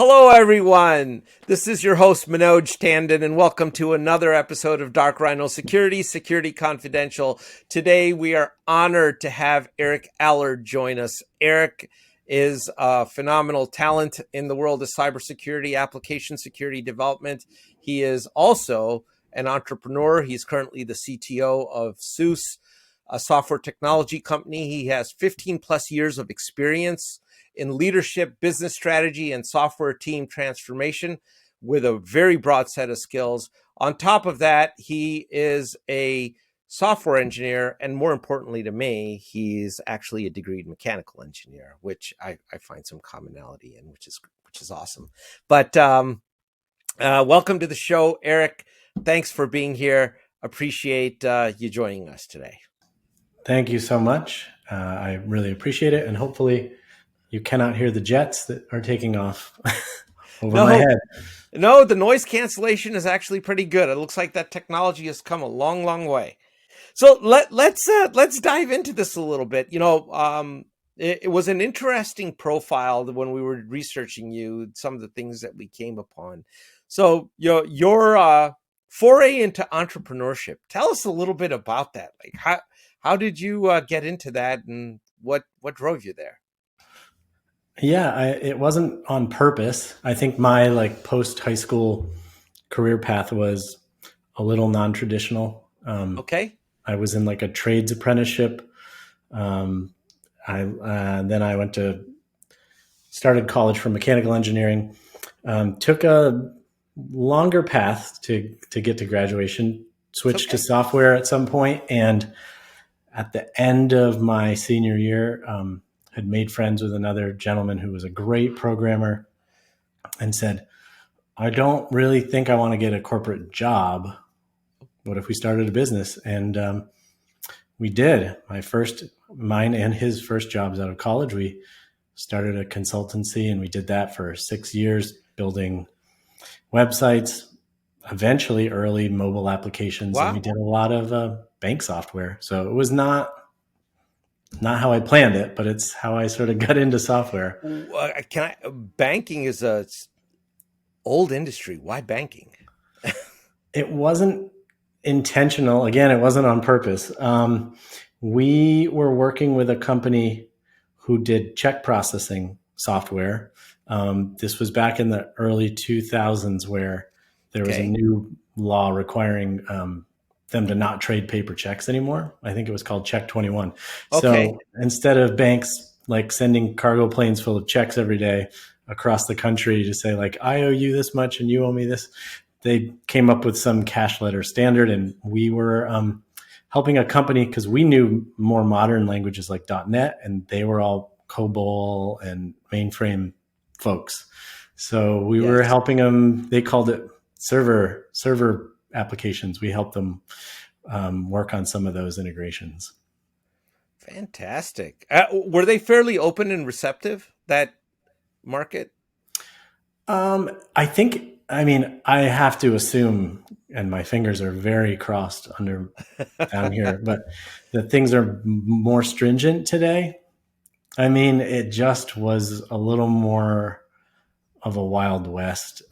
Hello, everyone. This is your host, Manoj Tandon, and welcome to another episode of Dark Rhino Security Confidential. Today, we are honored to have Eric Aller join us. Eric is a phenomenal talent in the world of cybersecurity, application security development. He is also an entrepreneur. He's currently the CTO of SOOS, a software technology company. He has 15 plus years of experience in leadership, business strategy, and software team transformation with a very broad set of skills. On top of that, he is a software engineer, and more importantly to me, he's actually a degreed mechanical engineer, which I find some commonality in, which is awesome. But welcome to the show, Eric. Thanks for being here. Appreciate you joining us today. Thank you so much. I really appreciate it, and hopefully you cannot hear the jets that are taking off over my head. No, the noise cancellation is actually pretty good. It looks like that technology has come a long, long way. So let's dive into this a little bit. It was an interesting profile when we were researching you, some of the things that we came upon. So your foray into entrepreneurship. Tell us a little bit about that. Like how did you get into that, and what drove you there? Yeah, it wasn't on purpose. I think my post high school career path was a little non-traditional. Okay. I was in a trades apprenticeship. Then I started college for mechanical engineering. Took a longer path to get to graduation. Switched to software at some point, and at the end of my senior year, had made friends with another gentleman who was a great programmer and said, I don't really think I want to get a corporate job. What if we started a business? And we did. Mine and his first jobs out of college. We started a consultancy, and we did that for 6 years, building websites, eventually early mobile applications. Wow. And we did a lot of bank software. So it was not how I planned it, but it's how I sort of got into software. Banking is a old industry. Why banking? It wasn't intentional. Again, it wasn't on purpose. We were working with a company who did check processing software. This was back in the early 2000s, where there was a new law requiring them to not trade paper checks anymore. I think it was called Check 21. Okay. So instead of banks sending cargo planes full of checks every day across the country to say I owe you this much and you owe me this, they came up with some cash letter standard, and we were helping a company because we knew more modern languages like .NET, and they were all COBOL and mainframe folks. So we were helping them. They called it server applications. We helped them work on some of those integrations. Fantastic. Were they fairly open and receptive, that market? I have to assume, and my fingers are very crossed down here, but that things are more stringent today. It just was a little more of a Wild West.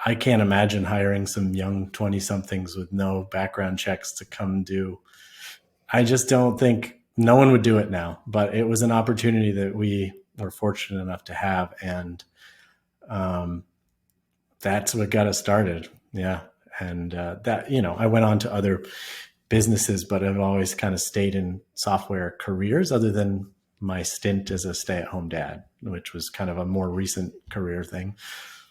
I can't imagine hiring some young 20-somethings with no background checks to come do. I just don't think no one would do it now, but it was an opportunity that we were fortunate enough to have. And that's what got us started. Yeah. And I went on to other businesses, but I've always kind of stayed in software careers, other than my stint as a stay-at-home dad, which was kind of a more recent career thing.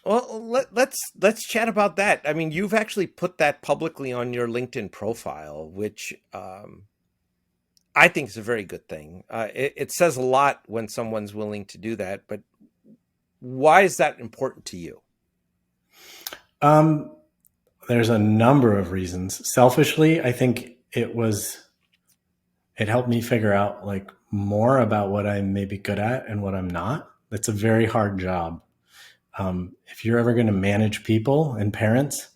Well, let's chat about that. You've actually put that publicly on your LinkedIn profile, which I think is a very good thing. It says a lot when someone's willing to do that, but why is that important to you? There's a number of reasons. Selfishly, I think it helped me figure out more about what I'm maybe good at and what I'm not. It's a very hard job. If you're ever going to manage people and parents,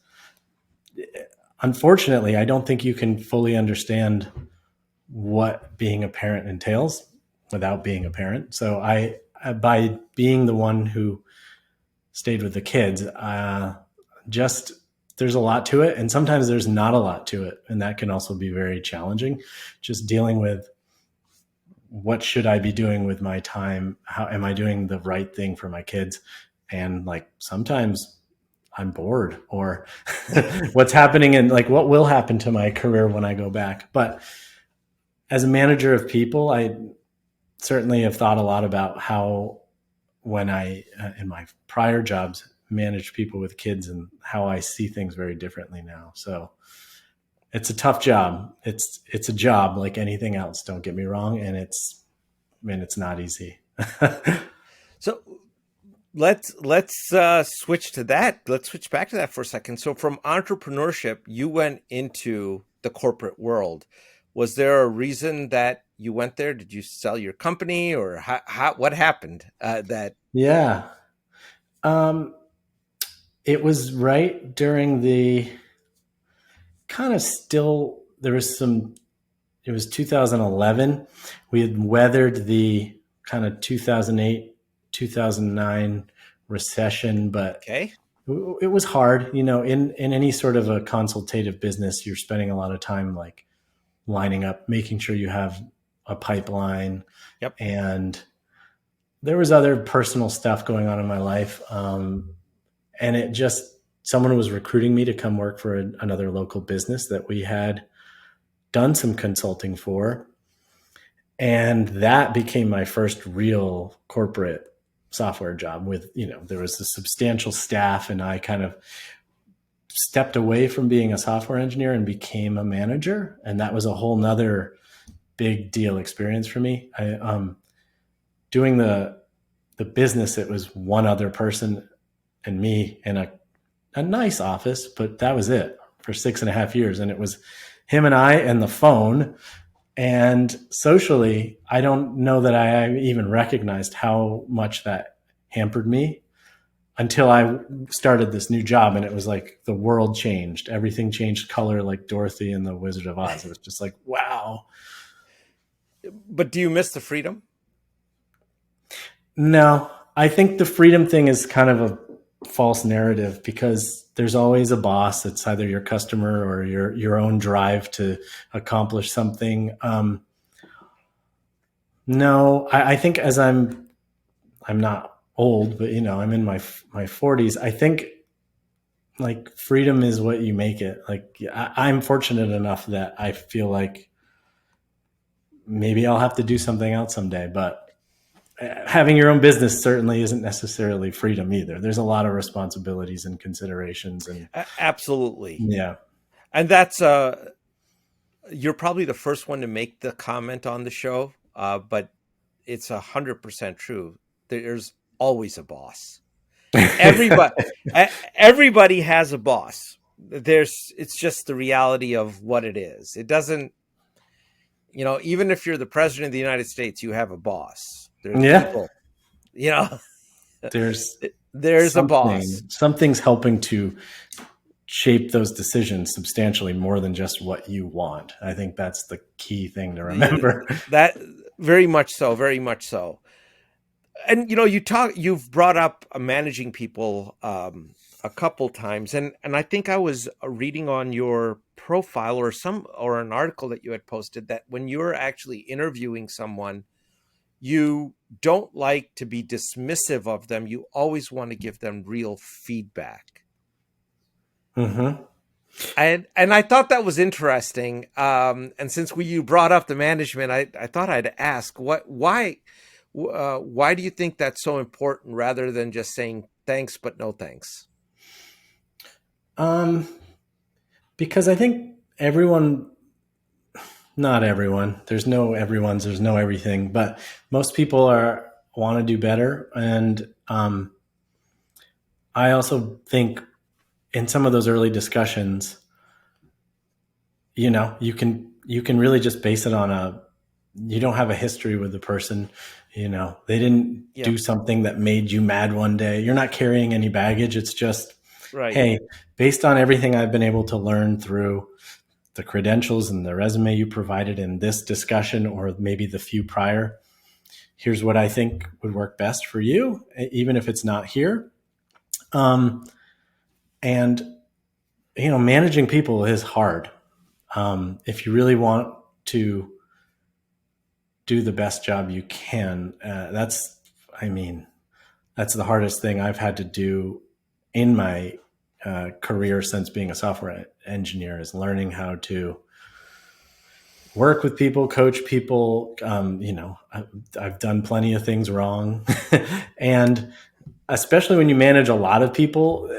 unfortunately, I don't think you can fully understand what being a parent entails without being a parent. So by being the one who stayed with the kids. Just there's a lot to it, and sometimes there's not a lot to it, and that can also be very challenging. Just dealing with what should I be doing with my time? How am I doing the right thing for my kids? And like sometimes I'm bored, or what's happening and like what will happen to my career when I go back. But as a manager of people, I certainly have thought a lot about how when I in my prior jobs managed people with kids and how I see things very differently now. So it's a tough job. It's a job like anything else. Don't get me wrong, and it's not easy. So let's switch to that. Let's switch back to that for a second. So from entrepreneurship, you went into the corporate world. Was there a reason that you went there? Did you sell your company, or what happened? Yeah, it was right during the kind of still there was some. It was 2011. We had weathered the kind of 2008, 2009 recession, but okay, it was hard. You know, in any sort of a consultative business, you're spending a lot of time like lining up, making sure you have a pipeline. Yep. And there was other personal stuff going on in my life. And it just, someone was recruiting me to come work for another local business that we had done some consulting for. And that became my first real corporate software job with, you know, there was a substantial staff, and I kind of stepped away from being a software engineer and became a manager. And that was a whole nother big deal experience for me. Doing the business, it was one other person and me in a nice office, but that was it for 6.5 years. And it was him and I and the phone. And socially, I don't know that I even recognized how much that hampered me until I started this new job. And it was like the world changed. Everything changed color like Dorothy and the Wizard of Oz. It was just like, wow. But do you miss the freedom? No, I think the freedom thing is kind of a false narrative, because there's always a boss. It's either your customer or your own drive to accomplish something. No, I think as I'm not old, but you know, I'm in my 40s. I think like freedom is what you make it. Like I'm fortunate enough that I feel like maybe I'll have to do something else someday, but having your own business certainly isn't necessarily freedom either. There's a lot of responsibilities and considerations, and Absolutely. yeah. And that's you're probably the first one to make the comment on the show, but it's 100% true. There's always a boss. Everybody, everybody has a boss. It's just the reality of what it is. It doesn't, you know, even if you're the president of the United States, you have a boss. There's people, you know, there's a boss. Something's helping to shape those decisions substantially more than just what you want. I think that's the key thing to remember. That very much so, very much so. And you know, you've brought up managing people a couple times, and I think I was reading on your profile or an article that you had posted that when you're actually interviewing someone, you don't like to be dismissive of them. You always want to give them real feedback. Mm-hmm. And I thought that was interesting. And since you brought up the management, I thought I'd ask why do you think that's so important rather than just saying thanks but no thanks? Because I think not everyone, there's no everything, but most people want to do better. And I also think in some of those early discussions, you know, you can really just base it on you don't have a history with the person. You know, they didn't do something that made you mad one day. You're not carrying any baggage. It's just, right. Hey, based on everything I've been able to learn through the credentials and the resume you provided in this discussion, or maybe the few prior, here's what I think would work best for you, even if it's not here. Um, and, managing people is hard. If you really want to do the best job you can, that's the hardest thing I've had to do in my career since being a software engineer, is learning how to work with people, coach people. I've done plenty of things wrong. And especially when you manage a lot of people,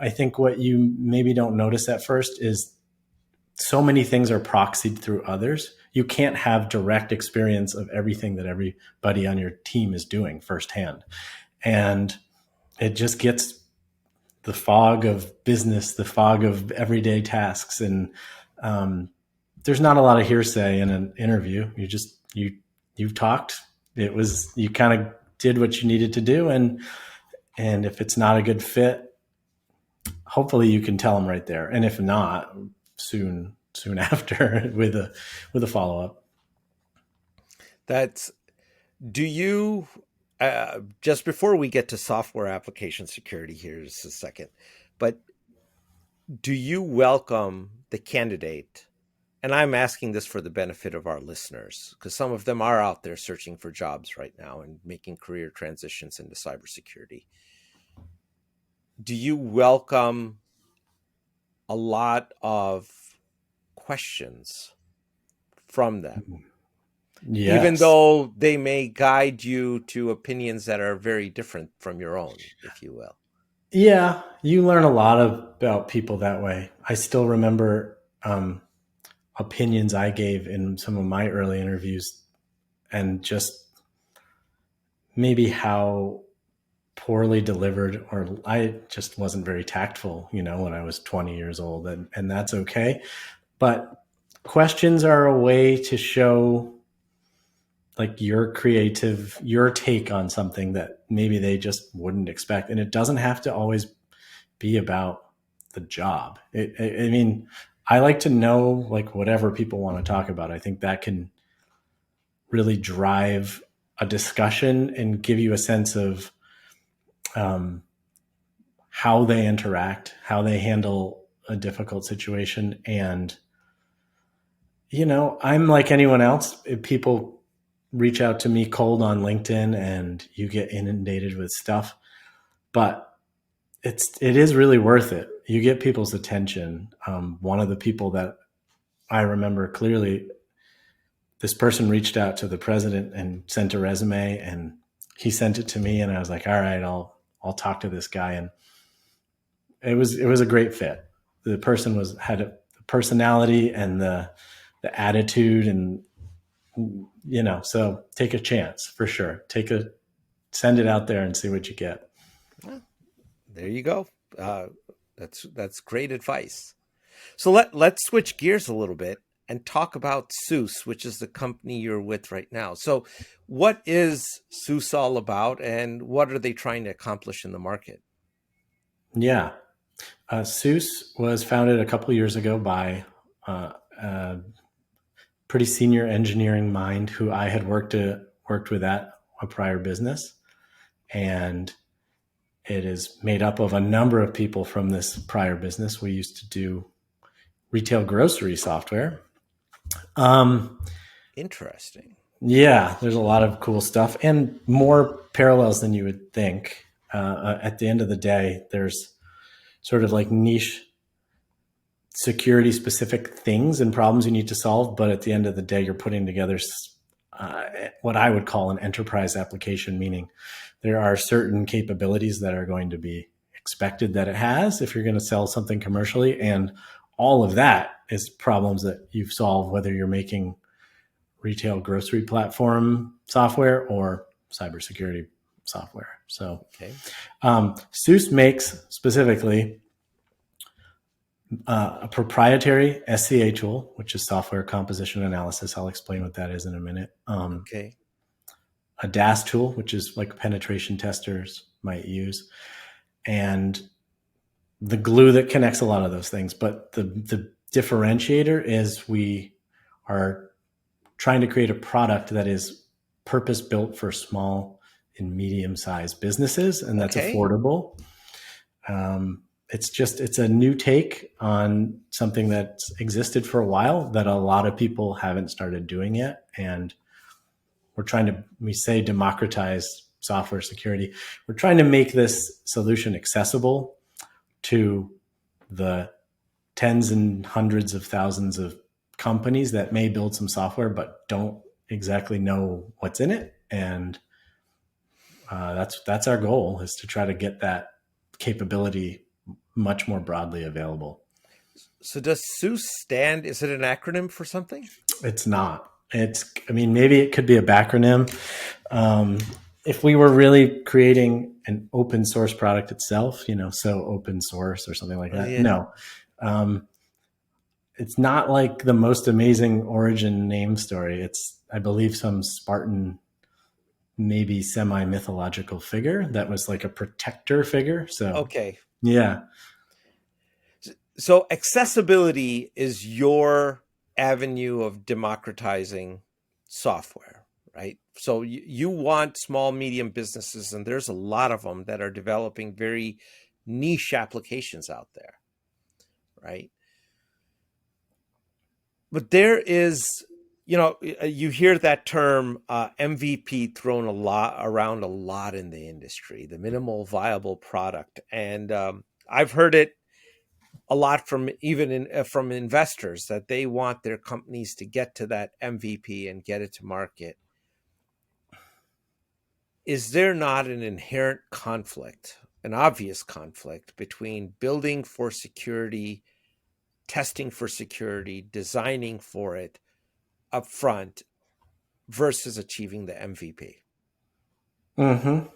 I think what you maybe don't notice at first is so many things are proxied through others. You can't have direct experience of everything that everybody on your team is doing firsthand. And it just gets the fog of business, the fog of everyday tasks. And there's not a lot of hearsay in an interview. You've talked. You kind of did what you needed to do. And if it's not a good fit, hopefully you can tell them right there. And if not, soon after with a follow-up. Do you, just before we get to software application security here just a second, but do you welcome the candidate? And I'm asking this for the benefit of our listeners, because some of them are out there searching for jobs right now and making career transitions into cybersecurity. Do you welcome a lot of questions from them? Yes. Even though they may guide you to opinions that are very different from your own, if you will. Yeah, you learn a lot about people that way. I still remember opinions I gave in some of my early interviews, and just maybe how poorly delivered, or I just wasn't very tactful, when I was 20 years old, and that's okay. But questions are a way to show like your take on something that maybe they just wouldn't expect. And it doesn't have to always be about the job. I like to know like whatever people want to talk about. I think that can really drive a discussion and give you a sense of how they interact, how they handle a difficult situation. And, I'm like anyone else. If people reach out to me cold on LinkedIn and you get inundated with stuff, but it is really worth it. You get people's attention. One of the people that I remember clearly, this person reached out to the president and sent a resume, and he sent it to me, and I was like, all right, I'll talk to this guy. And it was a great fit. The person had a personality and the attitude, and so take a chance for sure. Send it out there and see what you get. Well, there you go. That's great advice. So let's switch gears a little bit and talk about SOOS, which is the company you're with right now. So what is SOOS all about, and what are they trying to accomplish in the market? Yeah. SOOS was founded a couple years ago by a pretty senior engineering mind who I had worked with at a prior business. And it is made up of a number of people from this prior business. We used to do retail grocery software. Interesting. Yeah, there's a lot of cool stuff and more parallels than you would think. At the end of the day, there's sort of like niche security specific things and problems you need to solve. But at the end of the day, you're putting together what I would call an enterprise application, meaning there are certain capabilities that are going to be expected that it has if you're going to sell something commercially. And all of that is problems that you've solved, whether you're making retail grocery platform software or cybersecurity software. So okay. SOOS makes specifically a proprietary SCA tool, which is software composition analysis. I'll explain what that is in a minute. Okay. A DAS tool, which is like penetration testers might use, and the glue that connects a lot of those things. But the differentiator is we are trying to create a product that is purpose built for small and medium-sized businesses, and that's affordable. It's a new take on something that's existed for a while that a lot of people haven't started doing yet. And we say democratize software security. We're trying to make this solution accessible to the tens and hundreds of thousands of companies that may build some software but don't exactly know what's in it. And that's our goal, is to try to get that capability much more broadly available. So does SOOS stand? Is it an acronym for something? It's not. Maybe it could be a backronym. If we were really creating an open source product itself, so open source or something like that. Yeah. No. It's not like the most amazing origin name story. It's, I believe, some Spartan, maybe semi-mythological figure that was like a protector figure. So, okay. Yeah. So accessibility is your avenue of democratizing software, right? So you want small, medium businesses, and there's a lot of them that are developing very niche applications out there, right? But there is, you hear that term MVP thrown around a lot in the industry, the minimal viable product. And I've heard it a lot from investors, that they want their companies to get to that MVP and get it to market. Is there not an inherent conflict, an obvious conflict, between building for security, testing for security, designing for it up front versus achieving the MVP? Mm-hmm.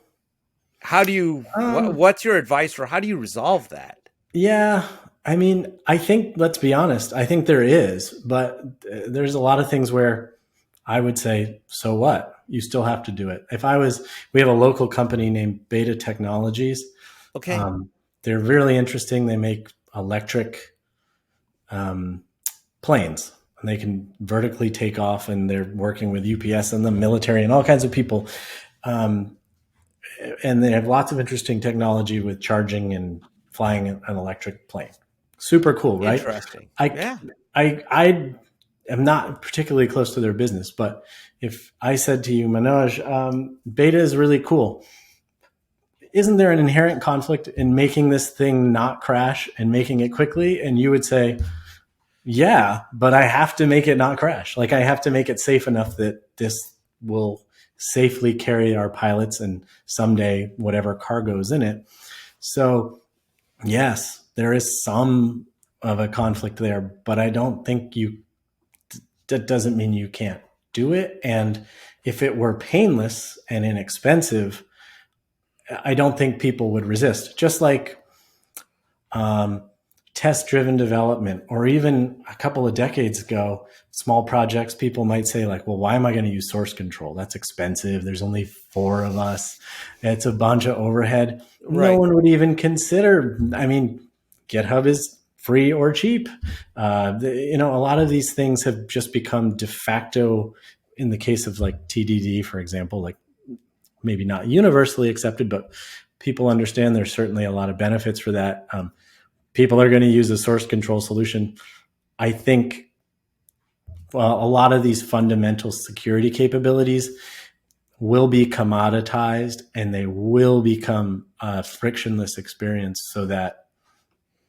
How do you, what's your advice for how do you resolve that? Yeah. I think, let's be honest, I think there is, but there's a lot of things where I would say, so what? You still have to do it. We have a local company named Beta Technologies. Okay. They're really interesting. They make electric planes, and they can vertically take off, and they're working with UPS and the military and all kinds of people. And they have lots of interesting technology with charging and flying an electric plane. Super cool, right? Interesting. I am not particularly close to their business, but if I said to you, Manoj, Beta is really cool, isn't there an inherent conflict in making this thing not crash and making it quickly? And you would say, yeah, but I have to make it not crash. Like, I have to make it safe enough that this will safely carry our pilots and someday whatever cargo is in it. So yes, there is some of a conflict there, but I don't think that doesn't mean you can't do it. And if it were painless and inexpensive, I don't think people would resist. Just like test-driven development, or even a couple of decades ago, small projects, people might say like, well, why am I going to use source control? That's expensive. There's only 4 of us. It's a bunch of overhead. Right. No one would even consider. GitHub is free or cheap. A lot of these things have just become de facto, in the case of like TDD, for example, like maybe not universally accepted, but people understand there's certainly a lot of benefits for that. People are going to use a source control solution. I think a lot of these fundamental security capabilities will be commoditized, and they will become a frictionless experience, so that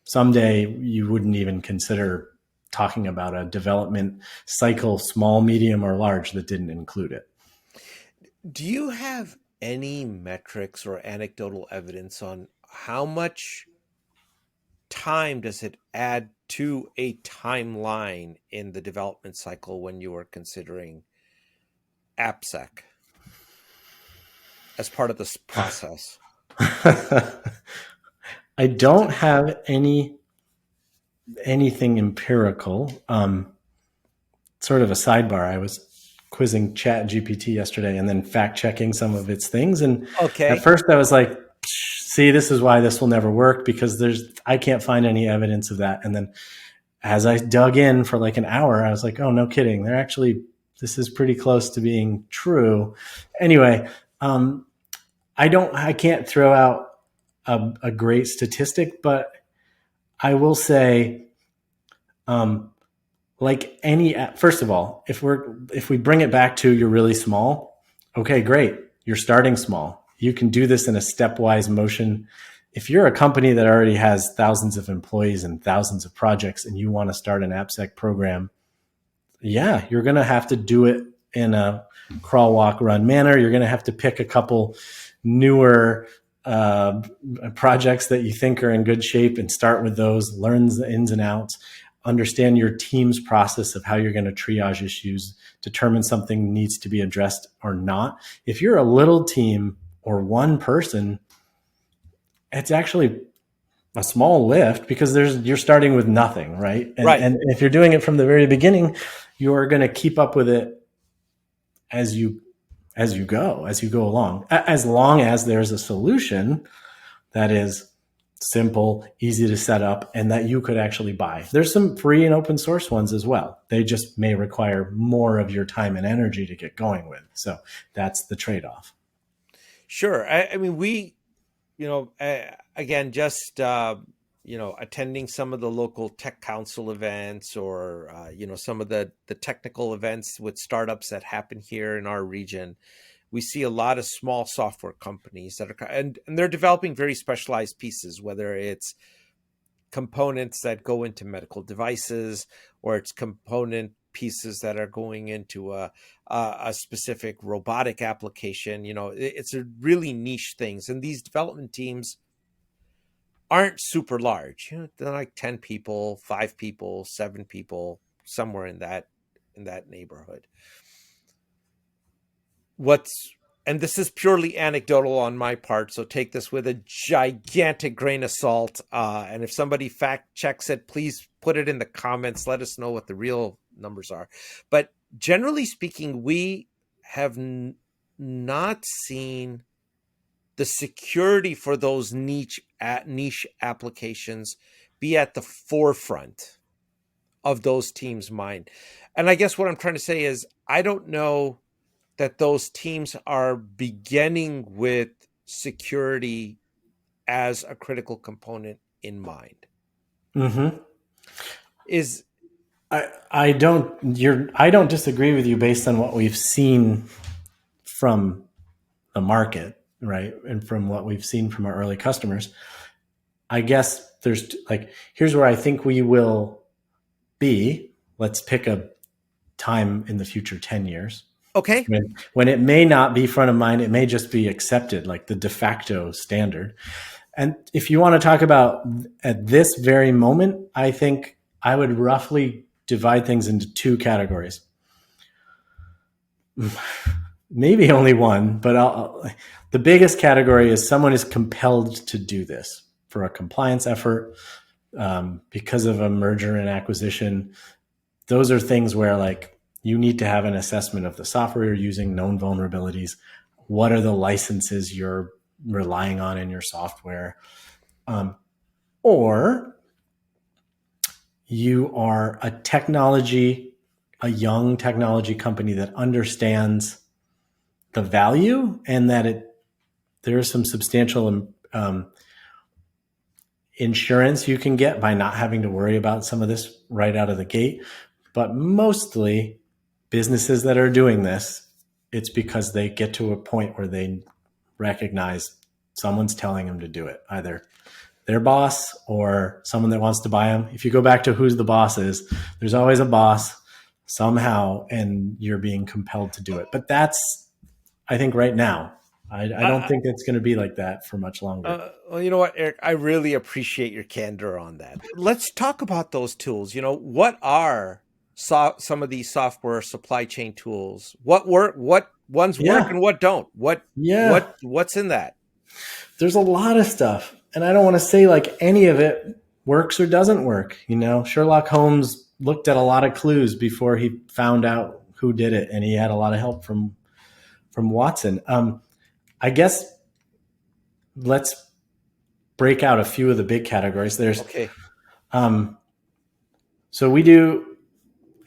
someday you wouldn't even consider talking about a development cycle, small, medium, or large, that didn't include it. Do you have any metrics or anecdotal evidence on how much time does it add to a timeline in the development cycle when you are considering AppSec as part of this process? I don't have anything empirical. Sort of a sidebar, I was quizzing ChatGPT yesterday and then fact checking some of its things. And at first I was like, see, this is why this will never work, because I can't find any evidence of that. And then as I dug in for like an hour, I was like, oh, no kidding. This is pretty close to being true. Anyway, I can't throw out a great statistic, but I will say, like any, first of all, if we bring it back to you're really small, okay, great. You're starting small. You can do this in a stepwise motion. If you're a company that already has thousands of employees and thousands of projects and you want to start an AppSec program, yeah, you're going to have to do it in a crawl, walk, run manner. You're going to have to pick a couple newer projects that you think are in good shape and start with those, learn the ins and outs, understand your team's process of how you're going to triage issues, determine something needs to be addressed or not. If you're a little team or one person, it's actually a small lift because you're starting with nothing, right? Right. And if you're doing it from the very beginning, you're going to keep up with it as you go along, as long as there's a solution that is simple, easy to set up, and that you could actually buy. There's some free and open source ones as well. They just may require more of your time and energy to get going with. So that's the trade-off. Sure. I mean, we, again, just, attending some of the local tech council events or, some of the technical events with startups that happen here in our region. We see a lot of small software companies that are, and they're developing very specialized pieces, whether it's components that go into medical devices or it's component pieces that are going into a specific robotic application. It's a really niche things. And these development teams aren't super large. They're like 10 people, 5 people, 7 people, somewhere in that neighborhood. And this is purely anecdotal on my part, so take this with a gigantic grain of salt. And if somebody fact checks it, please put it in the comments. Let us know what the real numbers are. But generally speaking, we have not seen the security for those niche applications be at the forefront of those teams' mind. And I guess what I'm trying to say is I don't know that those teams are beginning with security as a critical component in mind. Mm-hmm. Is I don't disagree with you based on what we've seen from the market, right? And from what we've seen from our early customers. I guess here's where I think we will be. Let's pick a time in the future, 10 years. okay. When it may not be front of mind, it may just be accepted, like the de facto standard. And if you want to talk about at this very moment, I think I would roughly divide things into 2 categories. Maybe only one, but the biggest category is someone is compelled to do this for a compliance effort because of a merger and acquisition. Those are things where you need to have an assessment of the software you're using, known vulnerabilities. What are the licenses you're relying on in your software? Or you are a young technology company that understands the value and that there is some substantial insurance you can get by not having to worry about some of this right out of the gate. But mostly businesses that are doing this, it's because they get to a point where they recognize someone's telling them to do it, either their boss or someone that wants to buy them. If you go back to who's the boss is, there's always a boss somehow, and you're being compelled to do it. But that's, I think, right now. I don't think it's going to be like that for much longer. Well, you know what, Eric? I really appreciate your candor on that. Let's talk about those tools. What are some of these software supply chain tools? What work? What ones work and what don't? What's in that? There's a lot of stuff, and I don't want to say any of it works or doesn't work. Sherlock Holmes looked at a lot of clues before he found out who did it, and he had a lot of help from Watson. I guess let's break out a few of the big categories. There's okay. So we do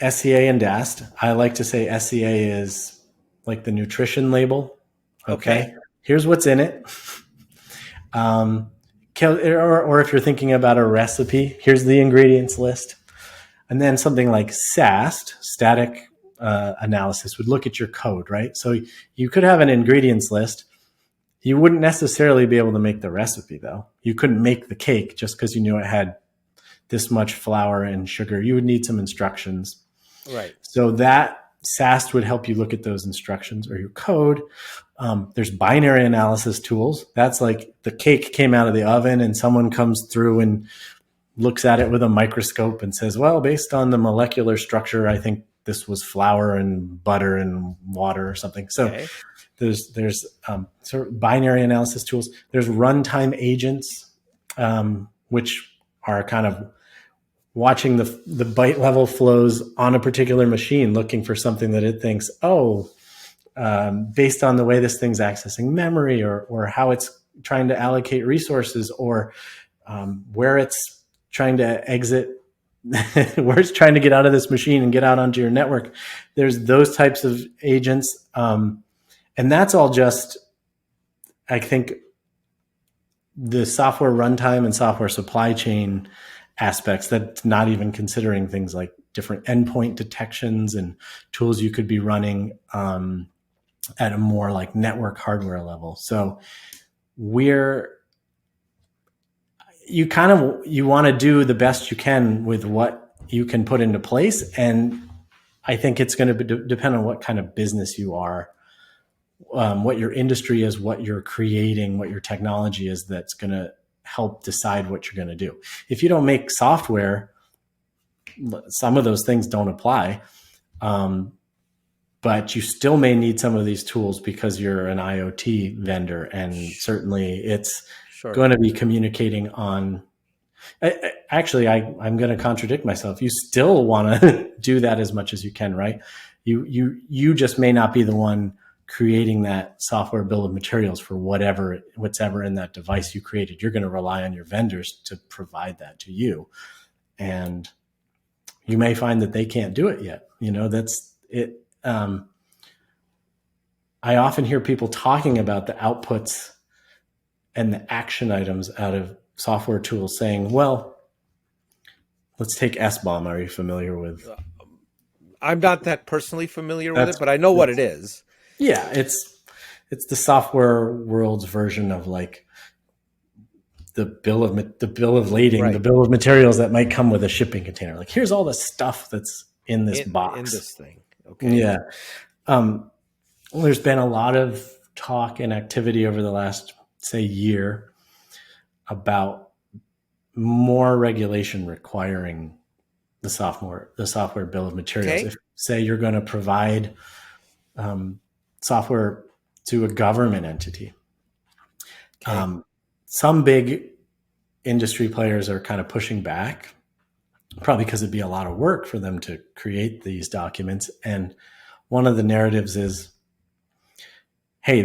SCA and DAST. I like to say SCA is like the nutrition label. Okay. Here's what's in it. or if you're thinking about a recipe, here's the ingredients list. And then something like SAST, static analysis, would look at your code, right? So you could have an ingredients list. You wouldn't necessarily be able to make the recipe, though. You couldn't make the cake just because you knew it had this much flour and sugar. You would need some instructions. Right. So that SAST would help you look at those instructions or your code. There's binary analysis tools. That's like the cake came out of the oven and someone comes through and looks at it with a microscope and says, well, based on the molecular structure, I think this was flour and butter and water or something. So okay. There's sort of binary analysis tools. There's runtime agents, which are kind of watching the byte level flows on a particular machine, looking for something that it thinks, based on the way this thing's accessing memory or how it's trying to allocate resources or where it's trying to exit, where it's trying to get out of this machine and get out onto your network. There's those types of agents. And that's all just, I think, the software runtime and software supply chain aspects. That's not even considering things like different endpoint detections and tools you could be running at a more like network hardware level. So you want to do the best you can with what you can put into place. And I think it's going to depend on what kind of business you are, what your industry is, what you're creating, what your technology is that's going to help decide what you're going to do. If you don't make software, some of those things don't apply. But you still may need some of these tools because you're an IoT vendor, and certainly it's going to be communicating on. I'm going to contradict myself. You still want to do that as much as you can, right? You just may not be the one creating that software bill of materials for what's ever in that device you created. You're going to rely on your vendors to provide that to you, and you may find that they can't do it yet. That's it. I often hear people talking about the outputs and the action items out of software tools saying, well, let's take SBOM. Are you familiar with? I'm not that personally familiar with it, but I know what it is. Yeah, it's the software world's version of like the bill of lading, right. The bill of materials that might come with a shipping container. Like, here's all the stuff that's in this box. In this thing. Okay. Yeah. There's been a lot of talk and activity over the last, say, year about more regulation requiring the software bill of materials. Okay. If, say, you're going to provide software to a government entity, some big industry players are kind of pushing back, probably because it'd be a lot of work for them to create these documents. And one of the narratives is, hey,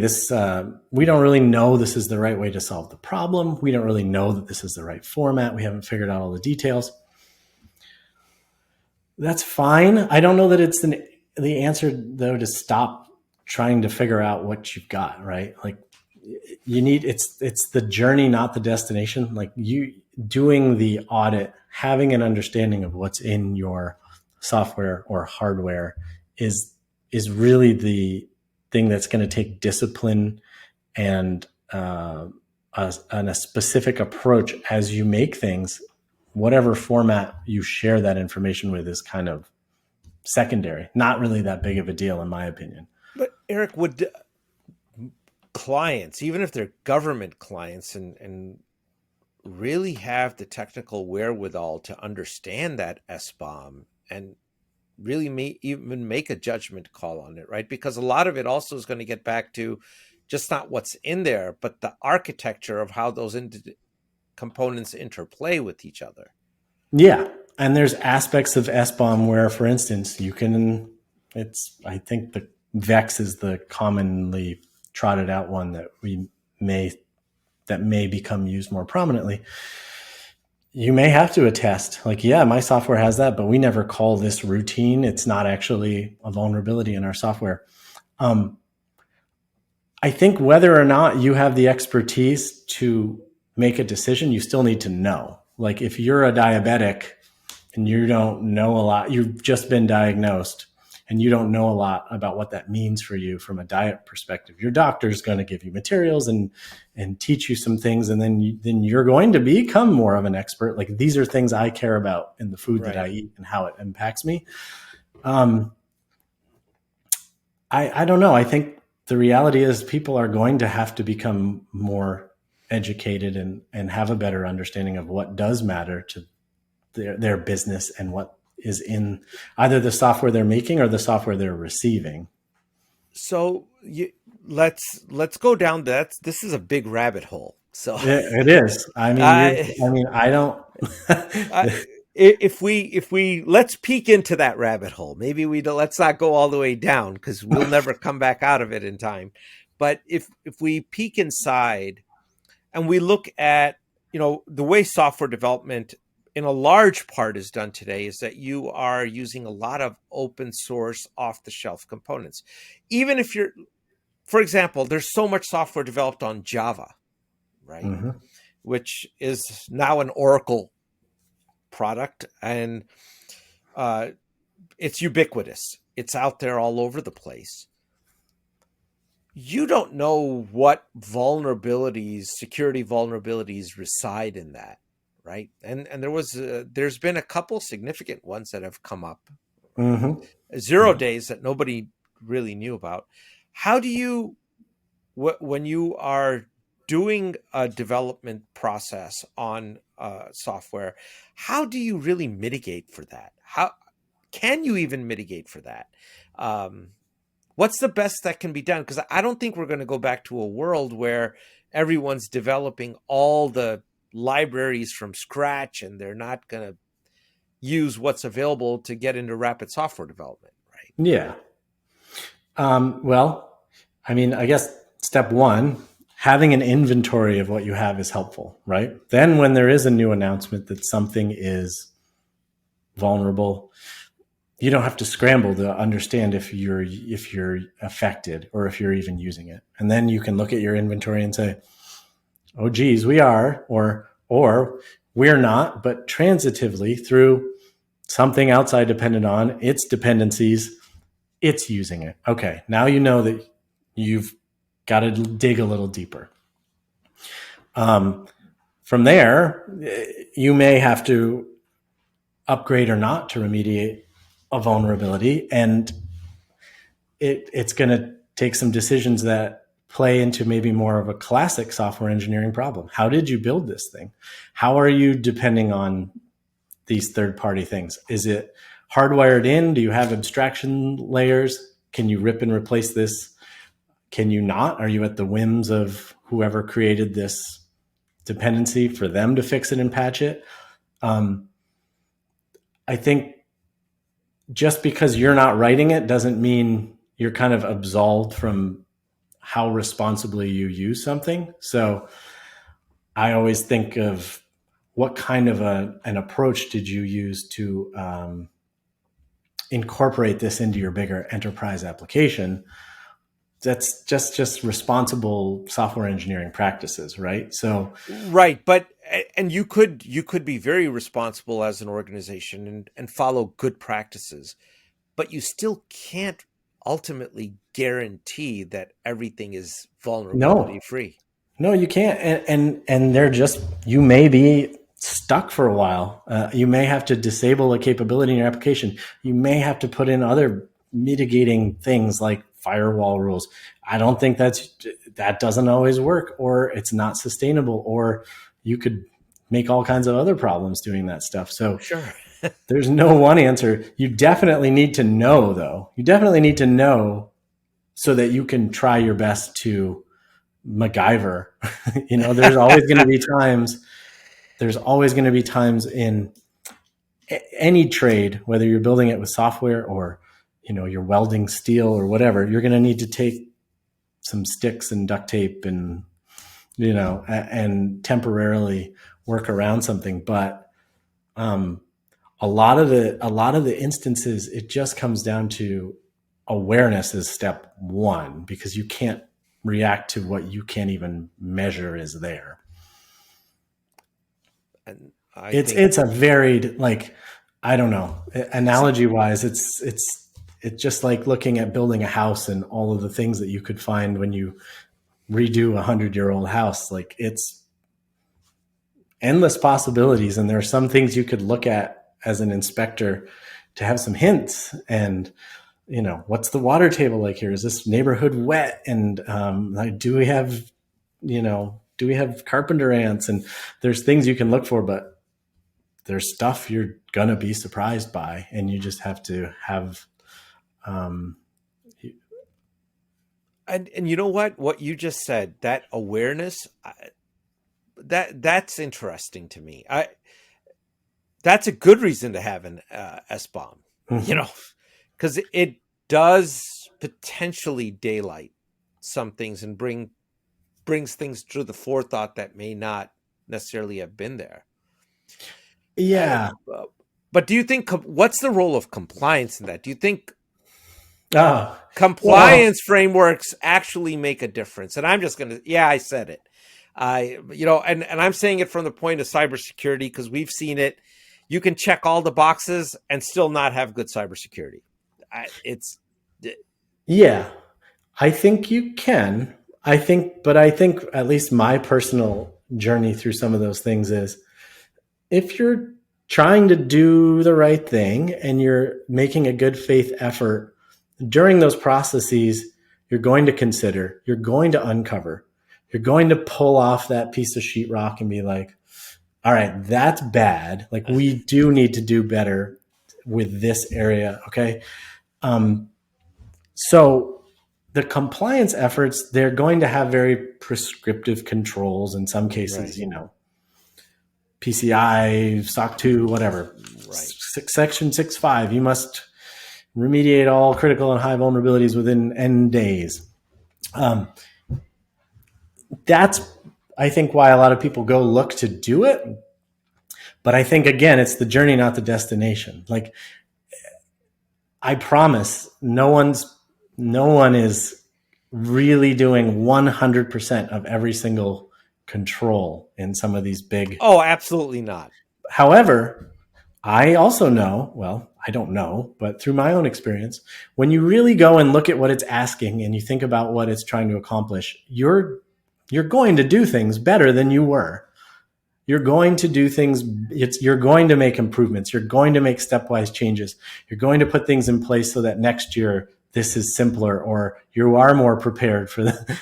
we don't really know this is the right way to solve the problem. We don't really know that this is the right format. We haven't figured out all the details. That's fine. I don't know that it's the answer, though, to stop trying to figure out what you've got, right? Like, it's the journey, not the destination. Like, you doing the audit, having an understanding of what's in your software or hardware is really the thing that's going to take discipline and a specific approach as you make things. Whatever format you share that information with is kind of secondary, not really that big of a deal, in my opinion. But Eric, would clients, even if they're government clients, and really have the technical wherewithal to understand that SBOM and really even make a judgment call on it, right? Because a lot of it also is going to get back to just not what's in there, but the architecture of how those components interplay with each other. Yeah. And there's aspects of SBOM where, for instance, I think the VEX is the commonly trotted out one that may become used more prominently. You may have to attest, like, yeah, my software has that, but we never call this routine. It's not actually a vulnerability in our software. I think whether or not you have the expertise to make a decision, you still need to know. Like if you're a diabetic and you don't know a lot, you've just been diagnosed and you don't know a lot about what that means for you from a diet perspective, your doctor's going to give you materials and teach you some things, and then you're going to become more of an expert. Like these are things I care about in the food that I eat and how it impacts me. I don't know. I think the reality is people are going to have to become more educated and have a better understanding of what does matter to their business and what is in either the software they're making or the software they're receiving. So let's go down that. This is a big rabbit hole. So it is. I mean, I don't. if we let's peek into that rabbit hole. Maybe let's not go all the way down because we'll never come back out of it in time. But if we peek inside and we look at, the way software development in a large part is done today is that you are using a lot of open source off the shelf components. Even if for example, there's so much software developed on Java, right? Mm-hmm. Which is now an Oracle product, and it's ubiquitous. It's out there all over the place. You don't know what security vulnerabilities reside in that, right? And there's been a couple significant ones that have come up. Mm-hmm. 0 days that nobody really knew about. How do you, when you are doing a development process on software, how do you really mitigate for that? How can you even mitigate for that? What's the best that can be done? Because I don't think we're going to go back to a world where everyone's developing all the libraries from scratch and they're not going to use what's available to get into rapid software development, right? Yeah. Well, I mean, I guess step one, having an inventory of what you have is helpful, right? Then when there is a new announcement that something is vulnerable, you don't have to scramble to understand if you're affected or if you're even using it. And then you can look at your inventory and say, oh, geez, we are, or we're not, but transitively through something outside dependent on its dependencies, it's using it. Okay, now you know that you've got to dig a little deeper. From there, you may have to upgrade or not to remediate a vulnerability, and it's going to take some decisions that play into maybe more of a classic software engineering problem. How did you build this thing? How are you depending on these third-party things? Is it hardwired in? Do you have abstraction layers? Can you rip and replace this? Can you not? Are you at the whims of whoever created this dependency for them to fix it and patch it? I think just because you're not writing it doesn't mean you're kind of absolved from how responsibly you use something. So I always think of what kind of an approach did you use to incorporate this into your bigger enterprise application? That's just responsible software engineering practices, right? So, right, but and you could be very responsible as an organization and follow good practices, but you still can't ultimately guarantee that everything is vulnerability free. No, you can't, and they're just, you may be stuck for a while. You may have to disable a capability in your application. You may have to put in other mitigating things like firewall rules. I don't think that doesn't always work, or it's not sustainable, or you could make all kinds of other problems doing that stuff. So sure. There's no one answer. You definitely need to know, though. You definitely need to know so that you can try your best to MacGyver. There's always going to be times. There's always going to be times in any trade, whether you're building it with software or you're welding steel or whatever, you're going to need to take some sticks and duct tape and and temporarily work around something. But a lot of the instances, it just comes down to awareness is step one, because you can't react to what you can't even measure is there. And I think It's a varied, like, I don't know, analogy wise, it's just like looking at building a house and all of the things that you could find when you redo 100-year-old house. Like, it's endless possibilities, and there are some things you could look at as an inspector to have some hints. And what's the water table like here? Is this neighborhood wet? And like, do we have carpenter ants? And there's things you can look for, but there's stuff you're gonna be surprised by, and you just have to have. Um, and you know what you just said, that awareness, that's interesting to me. That's a good reason to have an SBOM, you mhm. know, because it does potentially daylight some things and brings things to the forethought that may not necessarily have been there. Uh, Yeah. but do you think what's the role of compliance in that? Do you think Oh, well, compliance frameworks actually make a difference? And I'm just gonna, yeah, I said it. And I'm saying it from the point of cybersecurity because we've seen it. You can check all the boxes and still not have good cybersecurity. It's yeah. I think you can. But I think at least my personal journey through some of those things is, if you're trying to do the right thing and you're making a good faith effort during those processes, you're going to consider, you're going to uncover, you're going to pull off that piece of sheetrock and be like, all right, that's bad. Like, we do need to do better with this area. Okay. Um, so the compliance efforts, they're going to have very prescriptive controls in some cases, right, PCI, SOC 2, whatever. right. Section 6.5, you must remediate all critical and high vulnerabilities within N days. Um, that's, I think, why a lot of people go look to do it. But I think, again, it's the journey, not the destination. Like, I promise no one is really doing 100% of every single control in some of these big. Oh, absolutely not. However, I also know, well, I don't know, but through my own experience, when you really go and look at what it's asking and you think about what it's trying to accomplish, you're going to do things better than you were. You're going to do things, you're going to make improvements, you're going to make stepwise changes, you're going to put things in place so that next year this is simpler, or you are more prepared for the.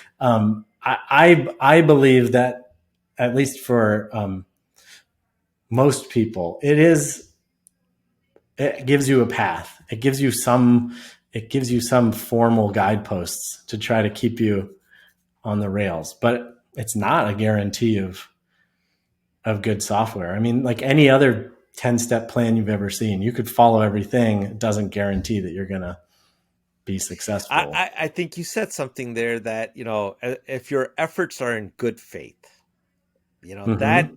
I believe that, at least for most people, it gives you a path. It gives you some formal guideposts to try to keep you on the rails, but it's not a guarantee of good software. I mean, like any other 10-step plan you've ever seen, you could follow everything. It doesn't guarantee that you're going to be successful. I think you said something there that, if your efforts are in good faith, that Mm-hmm.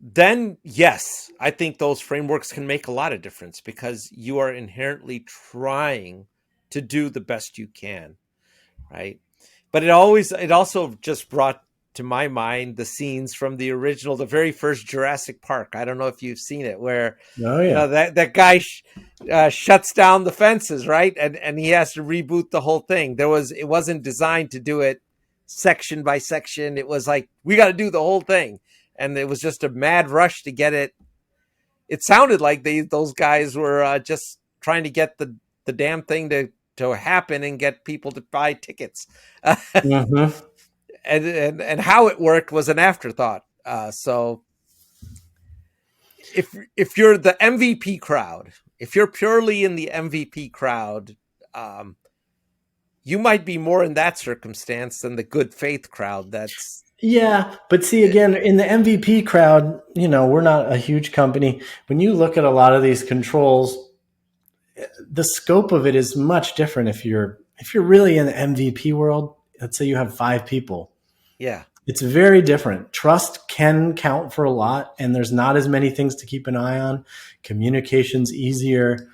then yes, I think those frameworks can make a lot of difference because you are inherently trying to do the best you can, right? But it also just brought to my mind the scenes from the very first Jurassic Park. I don't know if you've seen it, where Oh yeah. that guy shuts down the fences, right, and he has to reboot the whole thing. It wasn't designed to do it section by section. It was like, we got to do the whole thing, and it was just a mad rush to get it. It sounded like those guys were just trying to get the damn thing to happen and get people to buy tickets. Mm-hmm. And how it worked was an afterthought. So if you're the MVP crowd, if you're purely in the MVP crowd, um, you might be more in that circumstance than the good faith crowd. That's Yeah, but see, again, in the MVP crowd, we're not a huge company. When you look at a lot of these controls, the scope of it is much different. If you're really in the MVP world, let's say you have 5 people, yeah, it's very different. Trust can count for a lot, and there's not as many things to keep an eye on. Communication's easier.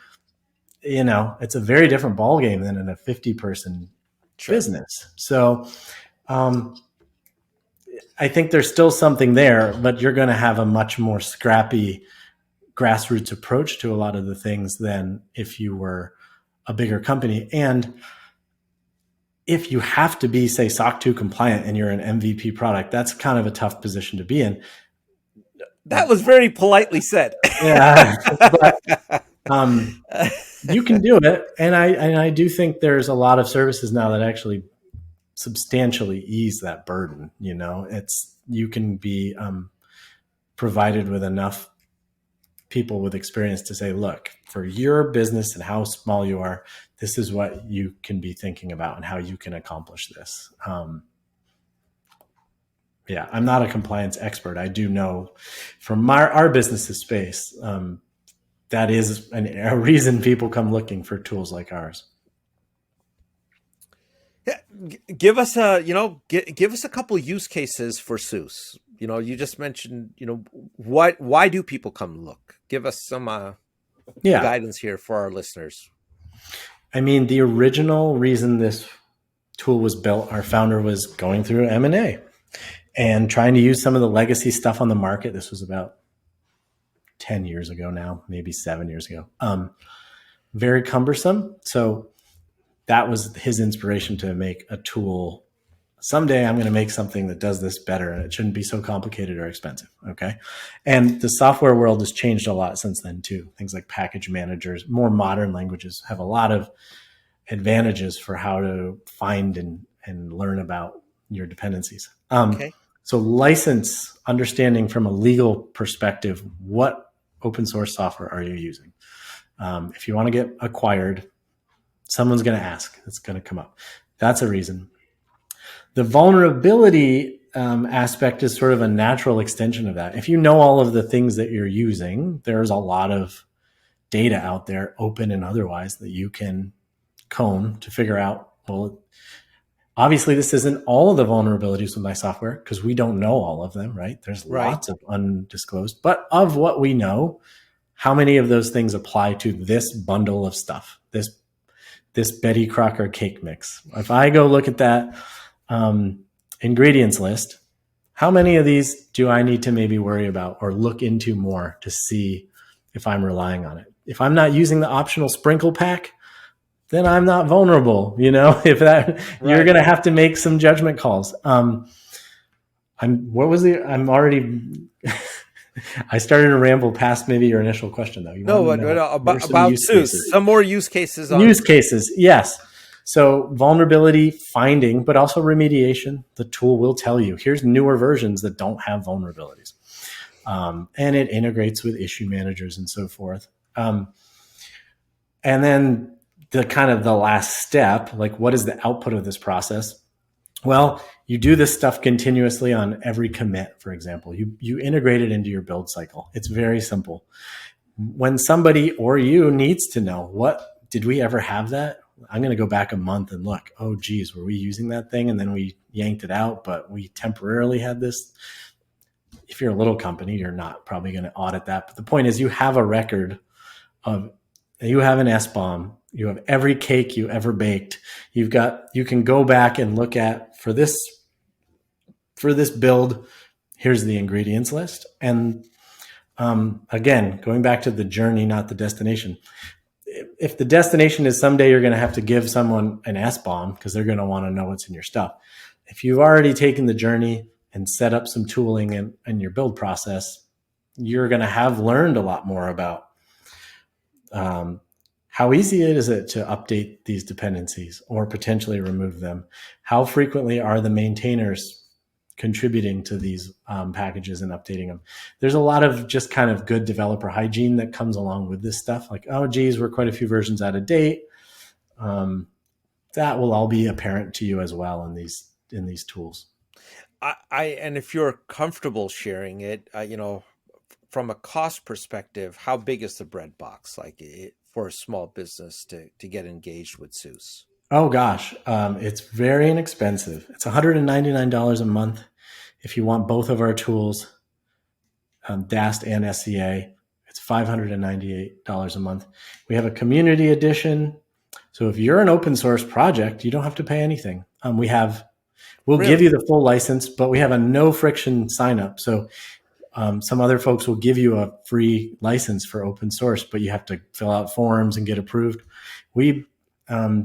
It's a very different ballgame than in a 50-person sure. business. So, um, I think there's still something there, but you're going to have a much more scrappy grassroots approach to a lot of the things than if you were a bigger company. And if you have to be, say, SOC 2 compliant and you're an MVP product, that's kind of a tough position to be in. That was very politely said. Yeah, but you can do it. And I do think there's a lot of services now that actually substantially ease that burden. You can be provided with enough people with experience to say, look, for your business and how small you are, this is what you can be thinking about and how you can accomplish this. Yeah, I'm not a compliance expert. I do know from our business's space, that is a reason people come looking for tools like ours. Yeah, give us a couple use cases for SOOS. You just mentioned, why do people come look? Give us some guidance here for our listeners. I mean, the original reason this tool was built, our founder was going through M&A and trying to use some of the legacy stuff on the market. This was about 10 years ago now, maybe 7 years ago. Very cumbersome. So that was his inspiration to make a tool. Someday I'm going to make something that does this better, and it shouldn't be so complicated or expensive. Okay. And the software world has changed a lot since then too. Things like package managers, more modern languages have a lot of advantages for how to find and learn about your dependencies. Okay. So license, understanding from a legal perspective, what open source software are you using? If you want to get acquired, someone's going to ask. It's going to come up. That's a reason. The vulnerability aspect is sort of a natural extension of that. If you know all of the things that you're using, there's a lot of data out there, open and otherwise, that you can comb to figure out, well, obviously this isn't all of the vulnerabilities with my software because we don't know all of them, right? There's lots of undisclosed, but of what we know, how many of those things apply to this bundle of stuff, this Betty Crocker cake mix? If I go look at that ingredients list, how many of these do I need to maybe worry about or look into more to see if I'm relying on it? If I'm not using the optional sprinkle pack, then I'm not vulnerable. If that, you're going to have to make some judgment calls. I started to ramble past maybe your initial question though. About SOOS, some more use cases. Use cases. Yes. So vulnerability finding, but also remediation. The tool will tell you, here's newer versions that don't have vulnerabilities. And it integrates with issue managers and so forth. And then the last step, like what is the output of this process? Well, you do this stuff continuously on every commit, for example. You integrate it into your build cycle. It's very simple. When somebody or you needs to know, what did we ever have that? I'm going to go back a month and look, oh, geez, were we using that thing? And then we yanked it out, but we temporarily had this. If you're a little company, you're not probably going to audit that. But the point is you have a record of, you have an SBOM, you have every cake you ever baked. You can go back and look at, for this build, here's the ingredients list. And again, going back to the journey, not the destination. If the destination is someday you're going to have to give someone an SBOM because they're going to want to know what's in your stuff. If you've already taken the journey and set up some tooling in your build process, you're going to have learned a lot more about how easy is it to update these dependencies or potentially remove them? How frequently are the maintainers contributing to these packages and updating them? There's a lot of just kind of good developer hygiene that comes along with this stuff. Like, oh, geez, we're quite a few versions out of date. That will all be apparent to you as well in these tools. And if you're comfortable sharing it, from a cost perspective, how big is the bread box for a small business to get engaged with SOOS? Oh gosh, it's very inexpensive. It's $199 a month if you want both of our tools, DAST and SCA. It's $598 a month. We have a community edition. So if you're an open source project, you don't have to pay anything. We have We'll give Really? you the full license, but we have a no friction sign up. So some other folks will give you a free license for open source, but you have to fill out forms and get approved. We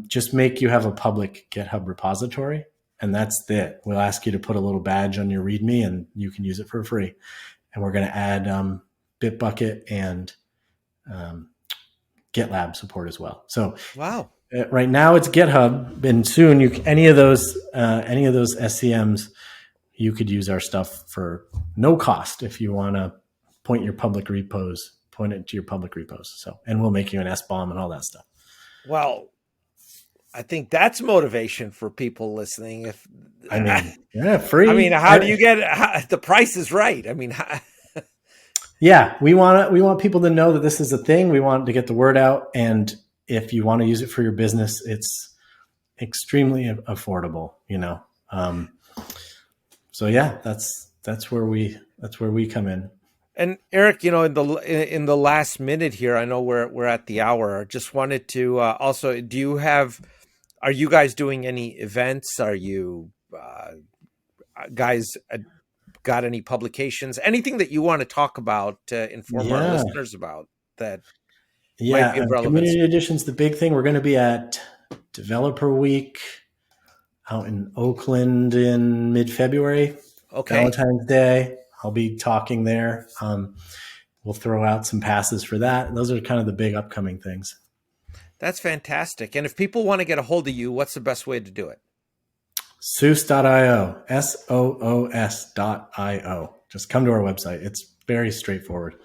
just make you have a public GitHub repository, and that's it. We'll ask you to put a little badge on your README, and you can use it for free. And we're going to add Bitbucket and GitLab support as well. So Wow. right now it's GitHub, and soon any of those SCMs, you could use our stuff for no cost if you want to point it to your public repos. So, and we'll make you an SBOM and all that stuff. Well, I think that's motivation for people listening. If I mean, yeah, free. I mean, how do you get the price is right? I mean, yeah, we want people to know that this is a thing. We want to get the word out, and if you want to use it for your business, it's extremely affordable. So yeah, that's where we come in. And Eric, in the last minute here, I know we're at the hour. Just wanted to also, are you guys doing any events? Are you guys got any publications? Anything that you want to talk about to inform our listeners about that? Yeah, Community Edition's the big thing. We're going to be at Developer Week out in Oakland in mid-February. Okay. Valentine's Day. I'll be talking there. We'll throw out some passes for that. Those are kind of the big upcoming things. That's fantastic. And if people want to get a hold of you, what's the best way to do it? SOOS.io, SOOS.io. Just come to our website. It's very straightforward.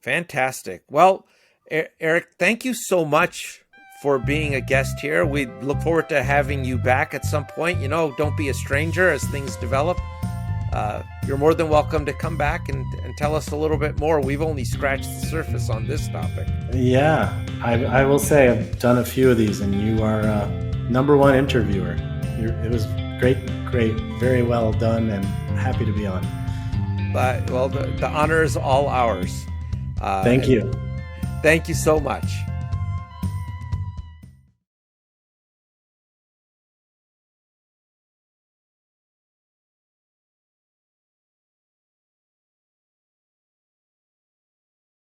Fantastic. Well, Eric, thank you so much for being a guest here. We look forward to having you back at some point. Don't be a stranger as things develop. You're more than welcome to come back and tell us a little bit more. We've only scratched the surface on this topic. Yeah, I will say I've done a few of these, and you are number one interviewer. It was great, very well done, and happy to be on. Well, the honor is all ours. Thank you. Thank you so much.